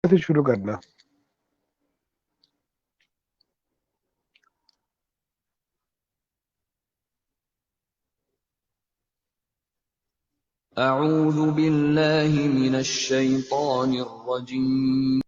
سے شروع کرنا. اعوذ باللہ من الشیطان الرجیم.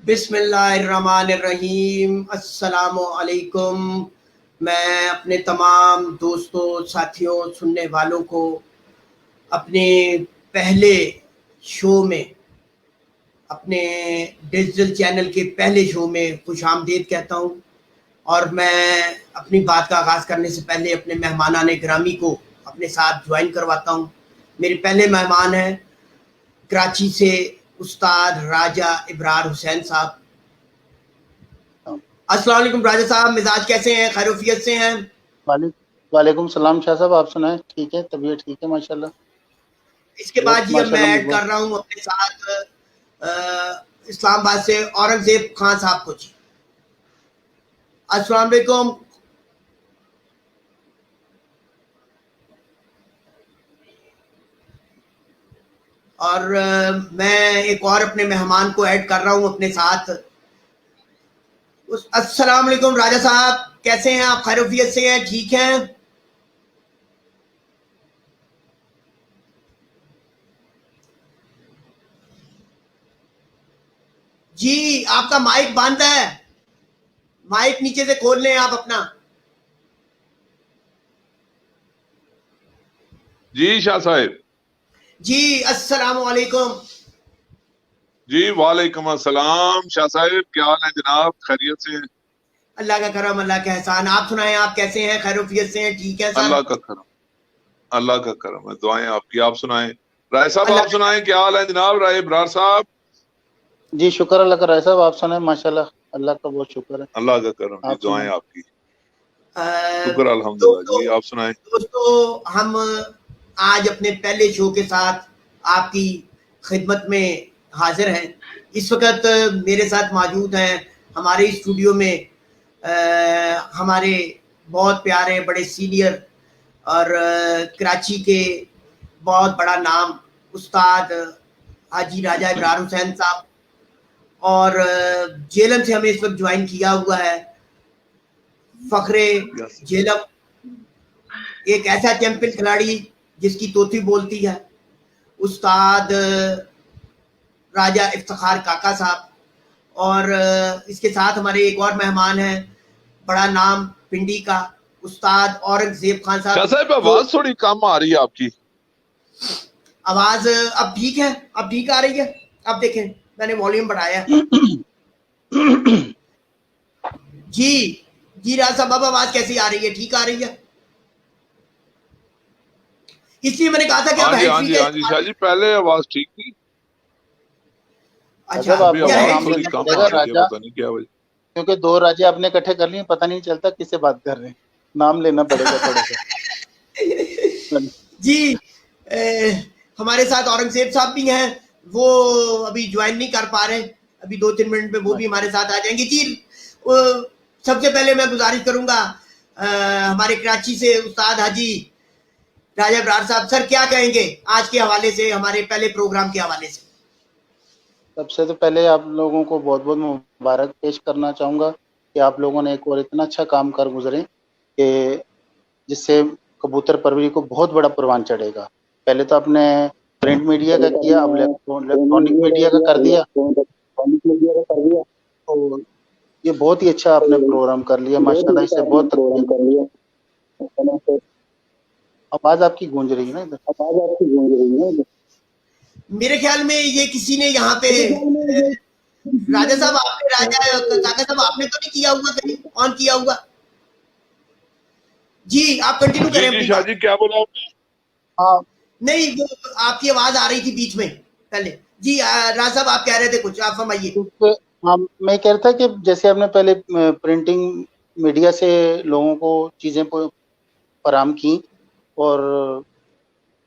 بسم اللہ الرحمن الرحیم. السلام علیکم. میں اپنے تمام دوستوں، ساتھیوں، سننے والوں کو اپنے پہلے شو میں، اپنے ڈیجیٹل چینل کے پہلے شو میں خوش آمدید کہتا ہوں. اور میں اپنی بات کا آغاز کرنے سے پہلے اپنے مہمانان گرامی کو اپنے ساتھ جوائن کرواتا ہوں. میرے پہلے مہمان ہیں کراچی سے استاد راجہ ابرار حسین صاحب. السلام علیکم راجہ صاحب، مزاج کیسے ہیں؟ خیروفیت سے ہیں؟ وعلیکم السلام شاہ صاحب، آپ سنائیں؟ ٹھیک ہے، طبیعت ٹھیک ہے ماشاءاللہ. اس کے بعد جی اب میں ایڈ کر رہا ہوں اپنے ساتھ اسلام آباد سے اورنگزیب خان صاحب کو. جی السلام علیکم. اور میں ایک اور اپنے مہمان کو ایڈ کر رہا ہوں اپنے ساتھ. السلام علیکم راجہ صاحب، کیسے ہیں آپ؟ خیروفیت سے ہیں؟ ٹھیک ہیں؟ جی آپ کا مائک بند ہے، مائک نیچے سے کھول لیں آپ اپنا. جی شاہ صاحب. جی السلام علیکم. جی وعلیکم السلام شاہ صاحب، کیا حال ہے جناب؟ خیریت سے ہیں؟ اللہ کا کرم، اللہ کا احسان. آپ سنائیں، آپ کیسے ہیں؟ خیروفیت سے ہیں؟ ٹھیک ہے سر؟ اللہ کا کرم، اللہ کا کرم ہے. دعائیں آپ کی. آپ سنائیں رائے صاحب، اللہ آپ سنائیں کیا حال ہے جناب؟ رائے ابرار صاحب. جی شکر اللہ کا. رائے صاحب آپ سنائیں؟ ماشاءاللہ اللہ کا بہت شکر ہے. اللہ کا کرم جی، آپ دعائیں سنائیں؟ آپ کی. شکر الحمدللہ. جی آپ سنائیں. دوستو ہم آج اپنے پہلے شو کے ساتھ آپ کی خدمت میں حاضر ہیں. اس وقت میرے ساتھ موجود ہیں ہمارے اسٹوڈیو میں ہمارے بہت پیارے بڑے سینئر اور کراچی کے بہت بڑا نام استاد حاجی راجہ ابرار حسین صاحب. اور جیلم سے ہمیں اس وقت جوائن کیا ہوا ہے فخر جیلم، ایک ایسا چیمپئن کھلاڑی جس کی توتی بولتی ہے، استاد راجہ افتخار کاکا صاحب. اور اس کے ساتھ ہمارے ایک اور مہمان ہیں بڑا نام پنڈی کا استاد اورنگزیب خان شاہ صاحب. صاحب آواز تھوڑی کم آ رہی ہے آپ کی. آواز اب ٹھیک ہے؟ اب ٹھیک آ رہی ہے؟ اب دیکھیں میں نے والیوم بڑھایا. جی جی راج صاحب اب آواز کیسی آ رہی ہے؟ ٹھیک آ رہی ہے؟ اس لیے میں نے کہا تھا کہ ہاں اب جی ہینڈ ہاں فری جی کا ہاں جی شاہ جی، پہلے آواز ٹھیک تھی. اچھا صاحب آپ ابھی کو کیا آواز نام ہینڈ تھوڑی لینا کم پڑے آ گا رہی ہے، راجہ، پتہ نہیں کیا وجہ. کیونکہ دو راجے آپ نے اکٹھے کر لیے، پتہ نہیں چلتا کس سے بات کر رہے ہیں. نام لینا پڑے گا تھوڑا سا. جی ہمارے ساتھ اورنگزیب صاحب بھی ہیں، وہ ابھی جوائن نہیں کر پا رہے، ابھی 2-3 منٹ میں وہ بھی ہمارے ساتھ آ جائیں گے. جی سب سے پہلے میں گزارش کروں گا ہمارے کراچی سے استاد حاجی راجہ ابرار صاحب. سر کیا کہیں گے آج کے حوالے سے, ہمارے پہلے پروگرام کے حوالے سے؟ سب سے تو پہلے آپ لوگوں کو بہت بہت مبارک پیش کرنا چاہوں گا کہ آپ لوگوں نے ایک اور اتنا اچھا کام کر گزرے کہ جس سے کبوتر پروری کو بہت بڑا پروان چڑھے گا. پہلے تو آپ نے پرنٹ میڈیا کا کیا, اب الیکٹرانک میڈیا کا کر دیا, تو یہ بہت ہی اچھا آپ نے پروگرام کر لیا ماشاءاللہ. اس سے بہت آواز آپ کی گونج رہی ہے نا ادھر. میرے خیال میں یہ کسی نے یہاں پہ راجہ صاحب, آپ نے راجہ کاکا صاحب آپ نے تو نہیں کیا ہوا, کہیں آن کیا ہوا؟ جی آپ کنٹینیو کریں جی اپنی شاہ بات. جی کیا بولا آپ نے؟ ہاں نہیں وہ آپ کی آواز آ رہی تھی بیچ میں پہلے. جی راج صاحب آپ کہہ رہے تھے کچھ, آپ فرمائیے. ہاں میں کہہ رہا تھا کہ جیسے آپ نے پہلے پرنٹنگ میڈیا سے لوگوں کو چیزیں فراہم کی اور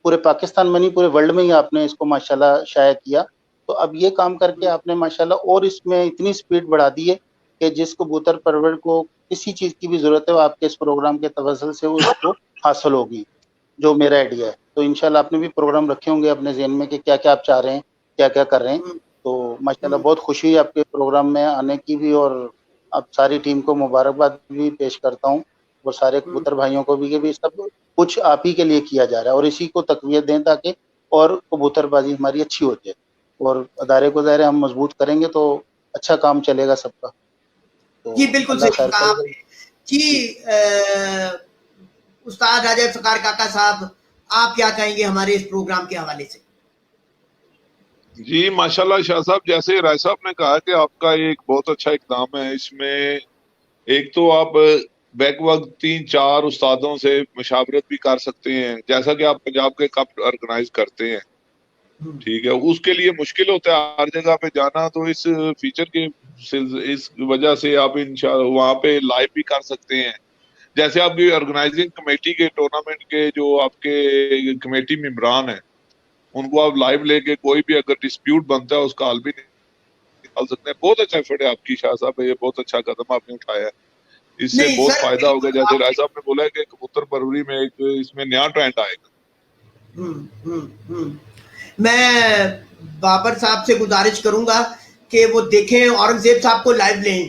پورے پاکستان میں نہیں پورے ورلڈ میں ہی آپ نے اس کو ماشاءاللہ شائع کیا, تو اب یہ کام کر کے آپ نے ماشاءاللہ اور اس میں اتنی سپیڈ بڑھا دی ہے کہ جس کبوتر پرور کو کسی چیز کی بھی ضرورت ہے وہ آپ کے اس پروگرام کے توسل سے اس کو حاصل ہوگی, جو میرا آئیڈیا ہے. تو انشاءاللہ آپ نے بھی پروگرام رکھے ہوں گے اپنے ذہن میں کہ کیا کیا آپ چاہ رہے ہیں, کیا کیا کر رہے ہیں. تو ماشاءاللہ بہت خوشی ہے آپ کے پروگرام میں آنے کی بھی, اور اب ساری ٹیم کو مبارکباد بھی پیش کرتا ہوں اور سارے کبوتر بھائیوں کو بھی, کہ بھی سب کچھ آپ ہی کے لیے کیا جا رہا ہے اور اسی کو تقویت دیں تاکہ اور کبوتر بازی ہماری اچھی ہو جائے اور ادارے کو ظاہر ہم مضبوط کریں گے تو اچھا کام چلے گا سب کا. تو جی بالکل اللہ صحیح خیر کہا آپ کرے. نے. جی استاد راجہ افتخار کاکا صاحب آپ کیا کہیں گے ہمارے اس پروگرام کے حوالے سے؟ جی ماشاءاللہ شاہ صاحب, جیسے رائے صاحب نے کہا کہ آپ کا ایک بہت اچھا اقدام ہے. اس میں ایک تو آپ بیک وقت 3-4 استادوں سے مشاورت بھی کر سکتے ہیں, جیسا کہ آپ پنجاب کے کپ آرگنائز کرتے ہیں. ٹھیک ہے, اس کے لیے مشکل ہوتا ہے ہر جگہ پہ جانا, تو اس فیچر کے اس وجہ سے آپ انشاءاللہ وہاں پہ لائیو بھی کر سکتے ہیں. جیسے آپ کی آرگنائزنگ کمیٹی کے ٹورنامنٹ کے جو آپ کے کمیٹی ممبران ہیں ان کو آپ لائیو لے کے کوئی بھی اگر ڈسپیوٹ بنتا ہے اس کا حل بھی نکال سکتے ہیں. بہت اچھا ایفرٹ ہے آپ کی شاہ صاحب, یہ بہت اچھا قدم آپ نے اٹھایا ہے, اس سے نہیں بہت سر فائدہ ہوگا. جیسے رائے صاحب نے بولا ہے کہ کبوتر پروری میں ایک اس میں نیا ٹرینڈ آئے گا. میں بابر صاحب سے گزارش کروں گا کہ وہ دیکھیں, اورنگزیب صاحب کو لائیو لیں,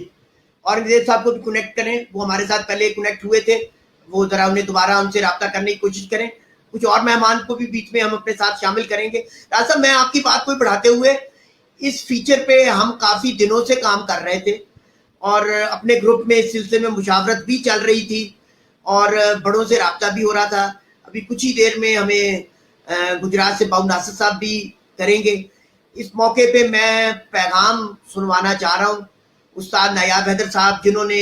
اورنگزیب صاحب کو کنیکٹ کریں, وہ ہمارے ساتھ پہلے کنیکٹ ہوئے تھے, وہ ذرا انہیں دوبارہ ان سے رابطہ کرنے کی کوشش کریں. کچھ اور مہمان کو بھی بیچ میں ہم اپنے ساتھ شامل کریں گے. راج صاحب میں آپ کی بات کو بڑھاتے ہوئے, اس فیچر پہ ہم کافی دنوں سے کام کر رہے تھے اور اپنے گروپ میں اس سلسلے میں مشاورت بھی چل رہی تھی اور بڑوں سے رابطہ بھی ہو رہا تھا. ابھی کچھ ہی دیر میں ہمیں گجرات سے باؤ ناصر صاحب بھی کریں گے. اس موقع پہ میں پیغام سنوانا چاہ رہا ہوں استاد نایاب حیدر صاحب, جنہوں نے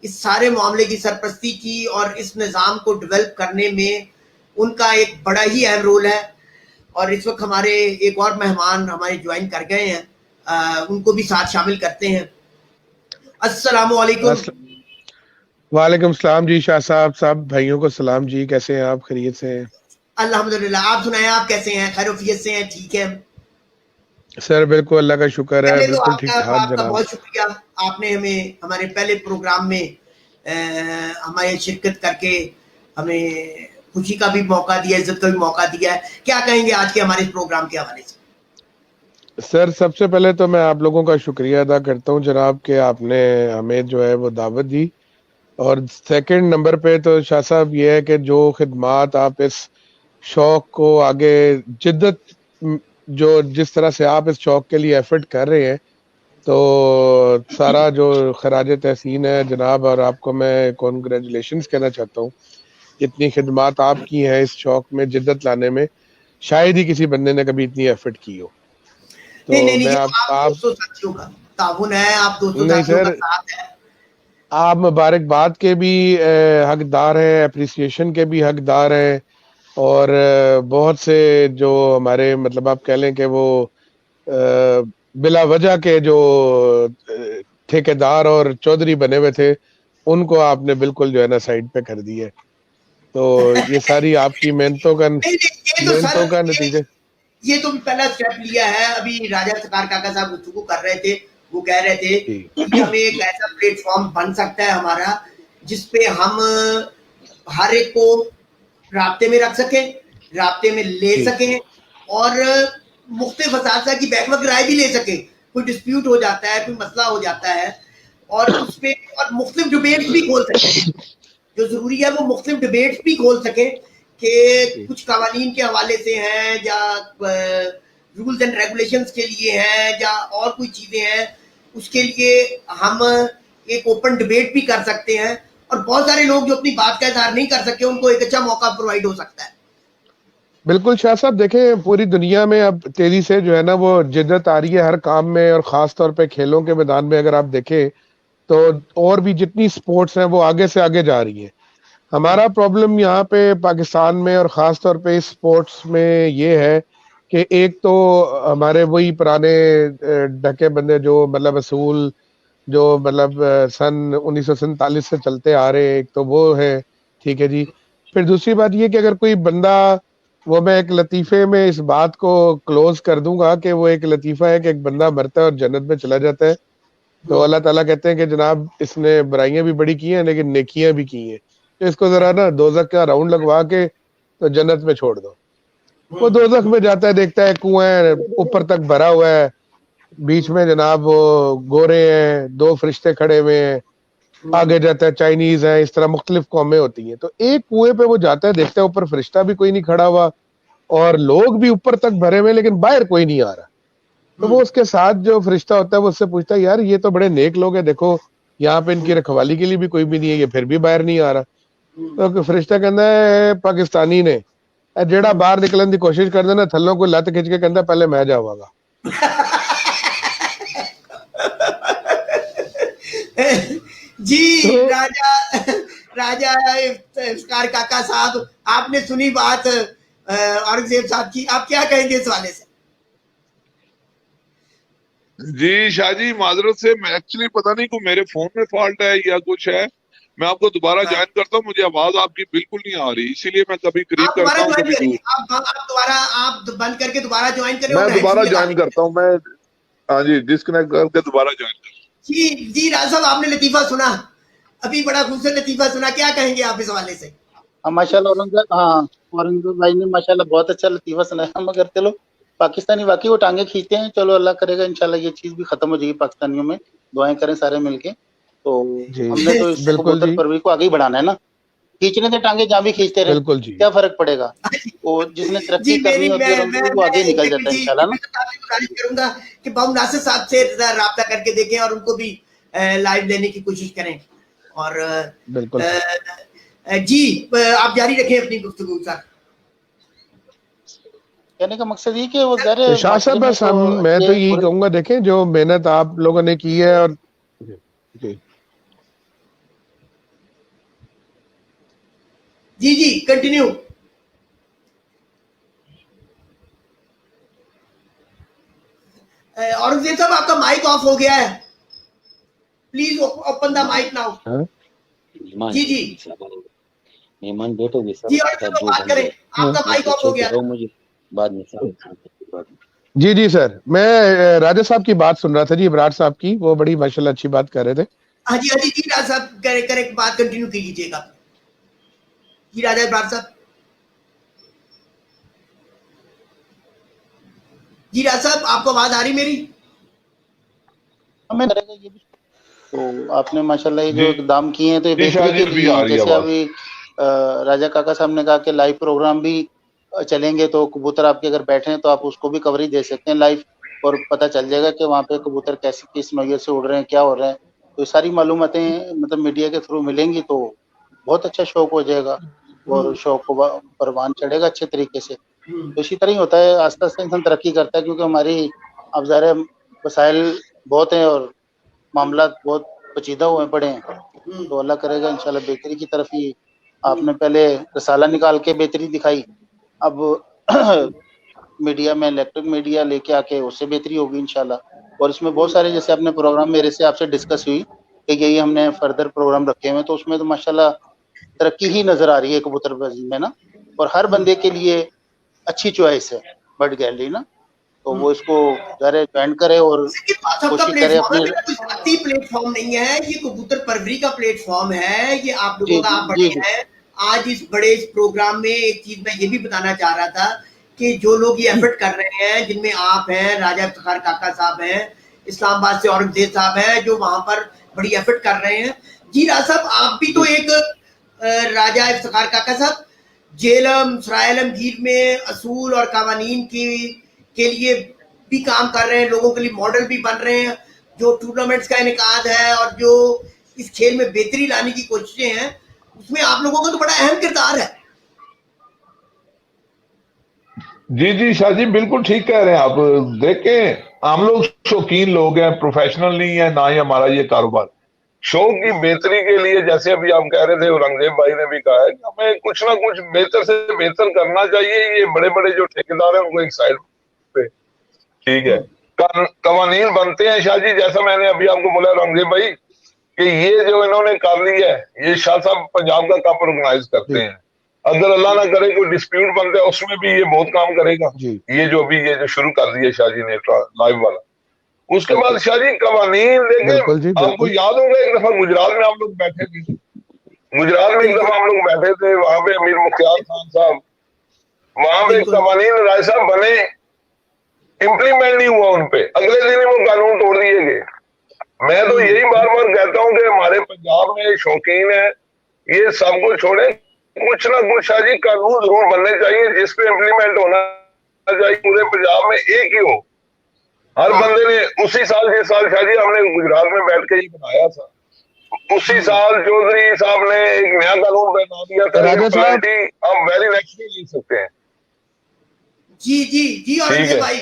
اس سارے معاملے کی سرپرستی کی اور اس نظام کو ڈیولپ کرنے میں ان کا ایک بڑا ہی اہم رول ہے. اور اس وقت ہمارے ایک اور مہمان ہمارے جوائن کر گئے ہیں, ان کو بھی ساتھ شامل کرتے ہیں. السلام علیکم. وعلیکم السلام جی شاہ صاحب بھائیوں کو سلام جی, کیسے ہیں آپ, خیریت سے ہیں؟ الحمدللہ, آپ سنائیں آپ کیسے ہیں, خیر وفیت سے ہیں, ٹھیک ہے؟ سر بالکل اللہ کا شکر ہے, پہلے تو بالکل ٹھیک ٹھاک آپ کا جناب. بہت شکریہ, آپ نے ہمیں ہمارے پہلے پروگرام میں ہمیں شرکت کر کے ہمیں خوشی کا بھی موقع دیا, عزت کا بھی موقع دیا ہے. کیا کہیں گے آج کے ہمارے پروگرام کے حوالے سے؟ سر سب سے پہلے تو میں آپ لوگوں کا شکریہ ادا کرتا ہوں جناب کہ آپ نے ہمیں جو ہے وہ دعوت دی, اور سیکنڈ نمبر پہ تو شاہ صاحب یہ ہے کہ جو خدمات آپ اس شوق کو آگے جدت جو جس طرح سے آپ اس شوق کے لیے ایفرٹ کر رہے ہیں, تو سارا جو خراج تحسین ہے جناب, اور آپ کو میں کانگریچولیشنز کہنا چاہتا ہوں. اتنی خدمات آپ کی ہیں اس شوق میں جدت لانے میں, شاید ہی کسی بندے نے کبھی اتنی ایفرٹ کی ہو. تو نہیں میں یہ آپ آپ 200 ساتھیوں کا تعاون ہے, آپ 200 نہیں ساتھیوں کا سر, ساتھ ہے. آپ مبارکباد کے بھی حقدار ہیں, اپریسیشن کے بھی حقدار ہیں, اور بہت سے جو ہمارے مطلب آپ کہہ لیں کہ وہ بلا وجہ کے جو ٹھیکیدار اور چودھری بنے ہوئے تھے, ان کو آپ نے بالکل جو ہے نا سائڈ پہ کر دی ہے. تو یہ ساری آپ کی محنتوں کا نتیجہ. یہ تو پہلا سٹیپ لیا ہے. ابھی راجہ افتخار کاکا صاحب گفتگو کر رہے تھے, وہ کہہ رہے تھے کہ ہمیں ایک ایسا پلیٹ فارم بن سکتا ہے ہمارا جس پہ ہم ہر ایک کو رابطے میں رکھ سکیں, رابطے میں لے سکیں, اور مختلف اساتذہ کی بیک وقت رائے بھی لے سکیں. کوئی ڈسپیوٹ ہو جاتا ہے, کوئی مسئلہ ہو جاتا ہے, اور اس پہ اور مختلف ڈبیٹس بھی کھول سکیں. جو ضروری ہے وہ مختلف ڈبیٹس بھی کھول سکیں کہ کچھ قوانین کے حوالے سے ہیں, یا رولز اینڈ ریگولیشنز کے لیے ہیں, یا اور کوئی چیزیں ہیں, اس کے لیے ہم ایک اوپن ڈبیٹ بھی کر سکتے ہیں. اور بہت سارے لوگ جو اپنی بات کا اظہار نہیں کر سکتے, ان کو ایک اچھا موقع پرووائڈ ہو سکتا ہے. بالکل شاہ صاحب, دیکھیں پوری دنیا میں اب تیزی سے جو ہے نا وہ جدت آ رہی ہے ہر کام میں, اور خاص طور پہ کھیلوں کے میدان میں اگر آپ دیکھیں تو اور بھی جتنی سپورٹس ہیں وہ آگے سے آگے جا رہی ہیں. ہمارا پرابلم یہاں پہ پاکستان میں اور خاص طور پہ اس سپورٹس میں یہ ہے کہ ایک تو ہمارے وہی پرانے ڈھکے بندے جو مطلب اصول جو مطلب سن 1947 سے چلتے آ رہے, ایک تو وہ ہے, ٹھیک ہے جی. پھر دوسری بات یہ کہ اگر کوئی بندہ, وہ میں ایک لطیفے میں اس بات کو کلوز کر دوں گا کہ وہ ایک لطیفہ ہے کہ ایک بندہ مرتا ہے اور جنت میں چلا جاتا ہے, تو اللہ تعالیٰ کہتے ہیں کہ جناب اس نے برائیاں بھی بڑی کی ہیں لیکن نیکیاں بھی کی ہیں, تو اس کو ذرا نا دوزخ کا راؤنڈ لگوا کے تو جنت میں چھوڑ دو. وہ دوزخ میں جاتا ہے, دیکھتا ہے کنویں اوپر تک بھرا ہوا ہے, بیچ میں جناب وہ گورے ہیں, 2 فرشتے کھڑے ہوئے ہیں, آگے جاتا ہے چائنیز ہیں, اس طرح مختلف قومیں ہوتی ہیں. تو ایک کنویں پہ وہ جاتا ہے, دیکھتا ہے اوپر فرشتہ بھی کوئی نہیں کھڑا ہوا اور لوگ بھی اوپر تک بھرے ہوئے لیکن باہر کوئی نہیں آ رہا. تو وہ اس کے ساتھ جو فرشتہ ہوتا ہے وہ اس سے پوچھتا ہے, یار یہ تو بڑے نیک لوگ ہیں, دیکھو یہاں پہ ان کی رکھوالی کے لیے بھی کوئی بھی نہیں ہے, یہ پھر بھی باہر نہیں آ رہا. تو فرشتہ کہتا ہے پاکستانی نے جیڑا باہر نکلن دی کوشش کر دینا تھلوں کو لت کھچ کے کہتا پہلے میں جاواں گا. جی راجہ افطار کاکا صاحب, آپ نے سنی بات اورنگزیب صاحب کی, آپ کیا کہیں گے اس حوالے سے؟ جی شاہ جی معذرت سے, میں ایکچولی پتہ نہیں کوئی میرے فون میں فالٹ ہے یا کچھ ہے, میں آپ کو دوبارہ جوائن کرتا ہوں, مجھے آواز آپ کی بالکل نہیں آ رہی, اسی لیے میں کبھی قریب کرتا ہوں کبھی دور. آپ بند کر کے دوبارہ جوائن کریں. میں دوبارہ جوائن کرتا ہوں, میں ہاں جی ڈسکنیکٹ کر کے دوبارہ جوائن کرتا ہوں. جی راز صاحب, آپ نے لطیفہ سنا, ابھی بڑا خوبصورت لطیفہ سنا, کیا کہیں گے آپ اس حوالے سے؟ ماشاء اللہ اورنگزیب بھائی نے ماشاء اللہ بہت اچھا لطیفہ سنایا, مگر چلو پاکستانی واقعی وہ ٹانگیں کھینچتے ہیں, چلو اللہ کرے گا انشاءاللہ یہ چیز بھی ختم ہو جائے گی پاکستانیوں میں, دعائیں کریں سارے مل کے. تو ہم نے تو اس کبوتر پروری کو آگے ہی بڑھانا ہے نا, کھینچنے سے ٹانگیں جہاں بھی کھینچتے رہے, کیا فرق پڑے گا, وہ جس نے ترقی کرنی ہوتی ہے وہ آگے نکل جاتا ہے انشاءاللہ نا. کروں گا کہ بابو ناصر صاحب سے رابطہ کر کے دیکھیں اور ان کو بھی لائیو لینے کی کوشش کریں. اور جی آپ جاری رکھیں اپنی گفتگو سر. کہنے کا مقصد یہ کہ وہ شاہ صاحب بس میں تو یہی کہوں گا, دیکھیں جو محنت آپ لوگوں نے کی ہے, اور جی کنٹینیو. اورنگزیب صاحب آپ کا مائک آف ہو گیا ہے, please open the mic now. جی مہمان بیٹھو گے سر, جی بات کریں, آپ کا مائک آف ہو گیا. مجھے بعد میں جی سر, میں راجہ صاحب کی بات سن رہا تھا جی, ابرار صاحب کی, وہ بڑی ماشاءاللہ اچھی بات کر رہے تھے. ہاں جی راجہ صاحب کریں بات کنٹینیو کیجیے گا. جی راجہ ابرار صاحب. جی راجہ صاحب آپ کو آواز آ رہی میری؟ تو آپ نے ماشاءاللہ یہ جو اقدام کیے ہیں تو یہ بہتری کے لیے, جیسے ابھی راجہ کاکا صاحب نے کہا کہ لائیو پروگرام بھی چلیں گے, تو کبوتر آپ کے اگر بیٹھے ہیں تو آپ اس کو بھی کوریج دے سکتے ہیں لائیو, اور پتہ چل جائے گا کہ وہاں پہ کبوتر کیسے کس نوعیت سے اڑ رہے ہیں, کیا ہو رہے ہیں. تو ساری معلوماتیں مطلب میڈیا کے تھرو ملیں گی تو بہت اچھا شوق ہو جائے گا, اور شوق کو پروان چڑھے گا اچھے طریقے سے. تو اسی طرح ہی ہوتا ہے, آہستہ آہستہ انسان ترقی کرتا ہے, کیونکہ ہماری اب ظاہر وسائل بہت ہیں اور معاملات بہت پیچیدہ ہوئے پڑے ہیں. تو اللہ کرے گا انشاءاللہ بہتری کی طرف ہی. آپ نے پہلے رسالہ نکال کے بہتری دکھائی, اب میڈیا میں الیکٹرک میڈیا لے کے آ کے اس سے بہتری ہوگی انشاءاللہ. اور اس میں بہت سارے جیسے آپ نے پروگرام میرے سے آپ سے ڈسکس ہوئی کہ یہی ہم نے فردر پروگرام رکھے ہوئے, تو اس میں تو ماشاءاللہ ترقی ہی نظر آ رہی ہے کبوتر بازی میں نا, اور ہر بندے کے لیے اچھی چوائس ہے برڈ گیلری نا. تو وہ اس کو ظاہر جوائن کرے اور کوشش کرے اپنی. پلیٹ فارم نہیں ہے یہ, کبوتر پروری کا پلیٹ فارم ہے یہ, آپ لوگوں کا آپ بڑے ہیں, آج اس بڑے اس پروگرام میں ایک چیز میں یہ بھی بتانا چاہ رہا تھا کہ جو لوگ یہ ایفرٹ کر رہے ہیں، جن میں آپ ہیں، راجہ افتخار کاکا صاحب ہیں، اسلام آباد سے اورنگزیب صاحب ہیں جو وہاں پر بڑی ایفرٹ کر رہے ہیں. جی راج صاحب آپ بھی تو ایک راجہ افتخار کاکا صاحب جیلم سرائے عالمگیر میں اصول اور قوانین کے لیے بھی کام کر رہے ہیں، لوگوں کے لیے ماڈل بھی بن رہے ہیں. جو ٹورنامنٹس کا انعقاد ہے اور جو اس کھیل میں بہتری لانے کی کوششیں ہیں، اس میں آپ لوگوں کا تو بڑا اہم کردار ہے. جی جی شاہ جی بالکل ٹھیک کہہ رہے ہیں آپ. دیکھیں ہم لوگ شوقین لوگ ہیں، پروفیشنل نہیں ہیں، نہ ہی ہمارا یہ کاروبار. شوق کی بہتری کے لیے جیسے ابھی آپ کہہ رہے تھے، اورنگزیب بھائی نے بھی کہا ہے کہ ہمیں کچھ نہ کچھ بہتر سے بہتر کرنا چاہیے. یہ بڑے بڑے جو ٹھیکیدار ہیں ان کو ایک سائڈ پہ ٹھیک ہے قوانین بنتے ہیں. شاہ جی جیسا میں نے ابھی آپ کو بولا اورنگزیب بھائی کہ یہ جو انہوں نے کر لی ہے، یہ شاہ صاحب پنجاب کا کپ آرگنائز کرتے ہیں. اگر اللہ نہ کرے کوئی ڈسپیوٹ بنتا ہے اس میں بھی یہ بہت کام کرے گا. یہ جو شروع کر دیا شاہ جی نے لائیو والا. اس کے بعد شاہ جی قوانین دیکھیں، آپ کو یاد ہوگا ایک دفعہ گجرات میں آپ لوگ بیٹھے تھے، گجرات میں ایک دفعہ ہم لوگ بیٹھے تھے، وہاں پہ امیر مختار خان صاحب، وہاں پہ قوانین رائے صاحب بنے، امپلیمنٹ نہیں ہوا ان پہ، اگلے دن ہی وہ قانون توڑ دیے گئے. میں تو یہی بار بار کہتا ہوں کہ ہمارے پنجاب میں شوقین ہیں، یہ سب کو چھوڑیں، کچھ نہ کچھ شاہ جی قانون ضرور بننے چاہیے جس پہ امپلیمنٹ ہونا چاہیے. پورے پنجاب میں ایک ہی ہو. ہر بندے نے اسی سال جس سال شاہ جی ہم نے گجرات میں بیٹھ کے یہ بنایا تھا، اسی سال چودھری صاحب نے ایک نیا قانون بنا دیا تھا کہ پینلٹی آپ ویری نیکسٹ ڈے لے سکتے ہیں. جی جی جی اورنگزیب بھائی.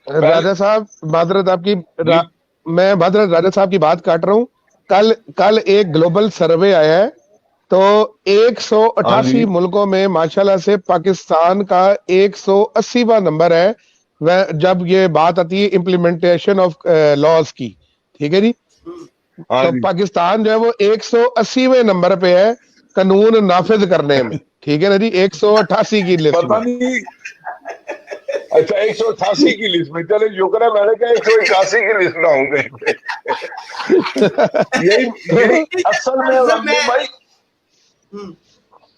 راجہ صاحب معذرت آپ کی، میں معذرت راجہ صاحب کی بات کاٹ رہا ہوں. کل ایک گلوبل سروے آیا ہے تو 188 ملکوں میں ماشاءاللہ سے پاکستان کا 180واں نمبر ہے جب یہ بات آتی ہے امپلیمنٹیشن آف لاز کی. ٹھیک ہے جی، تو پاکستان جو ہے وہ 180ویں نمبر پہ ہے قانون نافذ کرنے میں. ٹھیک ہے نا جی، 188 کی لسٹ میں. اچھا 188 کی لسٹ میں، چلے شکر ہے، میں نے کہا 181 کی لسٹ نہ ہوں گے. یہی اصل میں بھائی،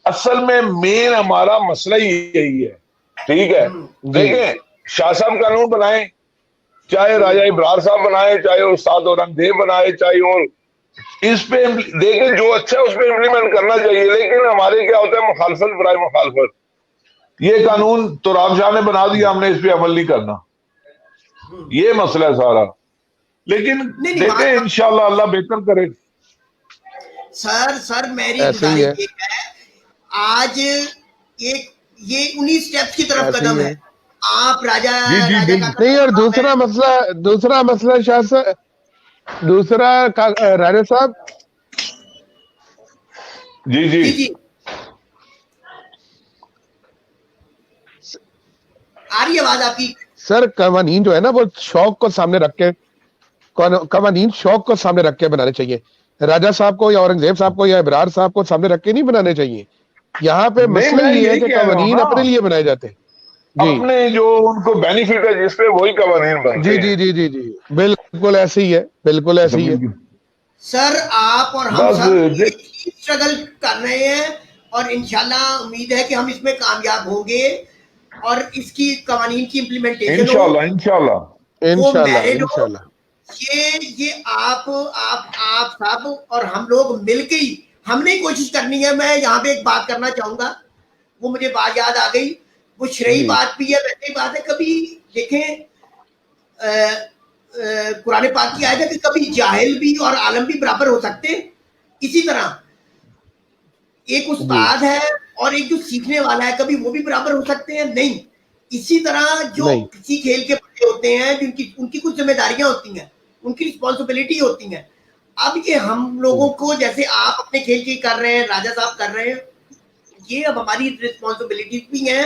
اصل میں مین ہمارا مسئلہ ہی یہی ہے. ٹھیک ہے، دیکھیں شاہ صاحب قانون بنائیں، چاہے راجہ ابرار صاحب بنائے، چاہے استاد اورنگزیب بنائے، چاہے اور اس پہ دیکھیں جو اچھا ہے اس پہ امپلیمنٹ کرنا چاہیے. لیکن ہمارے کیا ہوتا ہے مخالفت برائے مخالفت. یہ قانون تراب شاہ نے بنا دیا، ہم نے اس پہ عمل نہیں کرنا، یہ مسئلہ ہے سارا. لیکن دیکھیں انشاءاللہ اللہ بہتر کرے. سر میری گزارش یہ ہے، آج ایک یہ 19 سٹیپس کی طرف قدم ہے. آپ راجہ نہیں، اور دوسرا مسئلہ شاہ صاحب، دوسرا راجہ صاحب جی جی آ رہی آواز آپ کی؟ سر قوانین جو ہے نا وہ شوق کو سامنے رکھ کے، قوانین شوق کو سامنے رکھ کے بنانے چاہیے. راجہ صاحب کو یا اورنگزیب صاحب کو یا ابرار صاحب کو سامنے رکھ کے نہیں بنانے چاہیے. یہاں پہ مسئلہ یہ ہے کہ قوانین اپنے لیے بنائے جاتے ہیں، اپنے جو ان کو بینیفٹ ہے جس پہ وہی قوانین بنتے ہیں. جی جی جی جی بالکل ایسے ہی ہے، بالکل ایسے ہی ہے. سر آپ اور ہم سب اسٹرگل کر رہے ہیں اور انشاءاللہ امید ہے کہ ہم اس میں کامیاب ہوں گے اور اس کی قوانین کی امپلیمنٹیشن انشاءاللہ یہ آپ صاحب اور ہم لوگ مل کے ہی ہم نے کوشش کرنی ہے. میں یہاں پہ ایک بات کرنا چاہوں گا، وہ مجھے بات یاد آ گئی، وہ شرعی بات بھی ہے، ویسے بات ہے. کبھی دیکھیں قرآن پاک کی آیت ہے کہ کبھی جاہل بھی اور عالم بھی برابر ہو سکتے ہیں. اسی طرح ایک استاد ہے اور ایک جو سیکھنے والا ہے، کبھی وہ بھی برابر ہو سکتے ہیں؟ نہیں. اسی طرح جو کسی کھیل کے بڑے ہوتے ہیں ان کی کچھ ذمہ داریاں ہوتی ہیں، ان کی رسپانسبلٹی ہوتی ہیں. اب یہ ہم لوگوں کو، جیسے آپ اپنے کھیل کی کر رہے ہیں، راجہ صاحب کر رہے ہیں، یہ اب ہماری رسپانسبلٹی بھی ہے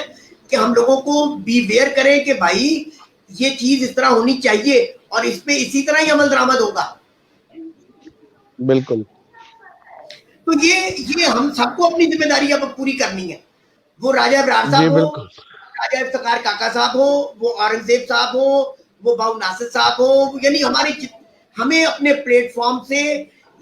کہ ہم لوگوں کو بی ویئر کریں کہ بھائی یہ چیز اس طرح ہونی چاہیے اور اس پہ اسی طرح ہی عمل درآمد ہوگا. بالکل. تو یہ ہم سب کو اپنی ذمہ داری اب پوری کرنی ہے. وہ راجہ ابرار صاحب ہو، راجہ افتخار کاکا صاحب ہو، وہ اورنگزیب صاحب ہو، وہ باؤ ناصر صاحب ہو، یعنی ہمیں اپنے پلیٹ فارم سے